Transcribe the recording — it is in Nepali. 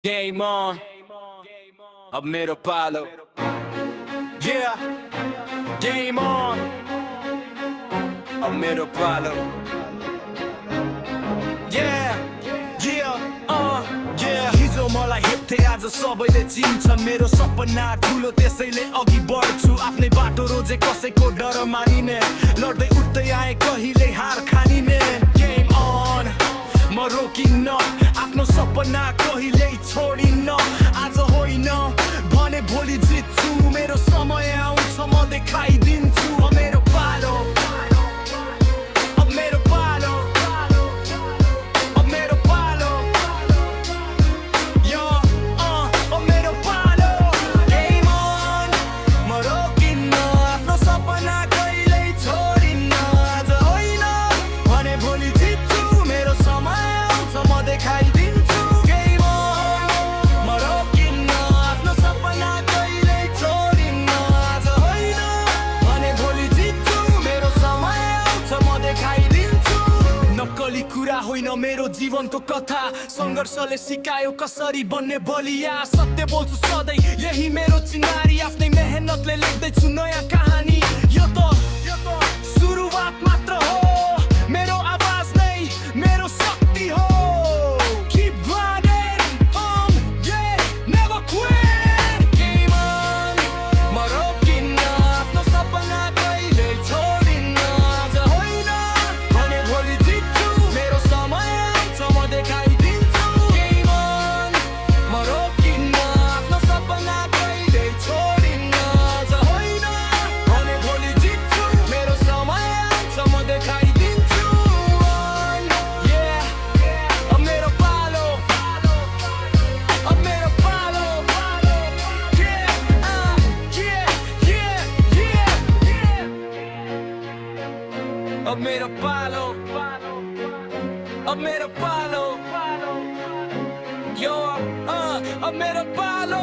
Game on, अब मेरो पालो. Yeah, game on, अब मेरो पालो. Yeah, yeah, yeah. हिजो मलाई हेप्थे आज सबैले चिन्छन्. मेरो सपना ठुलो त्यसैले अघि बढ्छु. आफ्नै बाटो रोजे कसैको डर मानिने. लड्दै उठ्दै आए कहिले हार खानिने. Game on, म रोकिन्न. आफ्नो सपना कहिल्यै छोडिन्न. आज होइन भने भोलि जित्छु. मेरो समय आउँछ म देखाइदिन्छु. अब मेरो पालो, अब मेरो पालो, अब मेरो पालो. यो अब मेरो पालो. Game on, म रोकिन्न. आफ्नो सपना कहिल्यै छोडिन्न. आज होइन भने भोलि जित्छु. मेरो समय आउँछ म देखाइदिन्छु. Game on, म रोकिन्न. आफ्नो सपना कहिल्यै छोडिन्न. आज होइन भने भोलि जित्छु. मेरो समय आउँछ म देखाइदिन्छु. नक्कली कुरा होइन मेरो जीवनको कथा. सङ्घर्षले सिकायो कसरी बन्ने बलिया. सत्य बोल्छु सधैँ यही मेरो चिनारी. आफ्नै मेहनतले लेख्दैछु नयाँ कहानी. यो त सुरुवात मात्र हो. मेरो आवाज नै मेरो शक्ति हो. Keep grinding, yeah, never quit. Game on, म रोकिन्न. आफ्नो सपना कहिल्यै छोडिन्न. आज होइन भने भोलि जित्छु. मेरो समय आउँछ म देखाइदिन्छु. Game on, म रोकिन्न. आफ्नो सपना कहिल्यै छोडिन्न. आज होइन भने भोलि जित्छु. मेरो समय आउँछ म देखाइदिन्छु. Yeah, अब मेरो पालो, अब मेरो पालो. Yeah, yeah. अब मेरो पालो, अब मेरो पालो. Yo, अब मेरो पालो.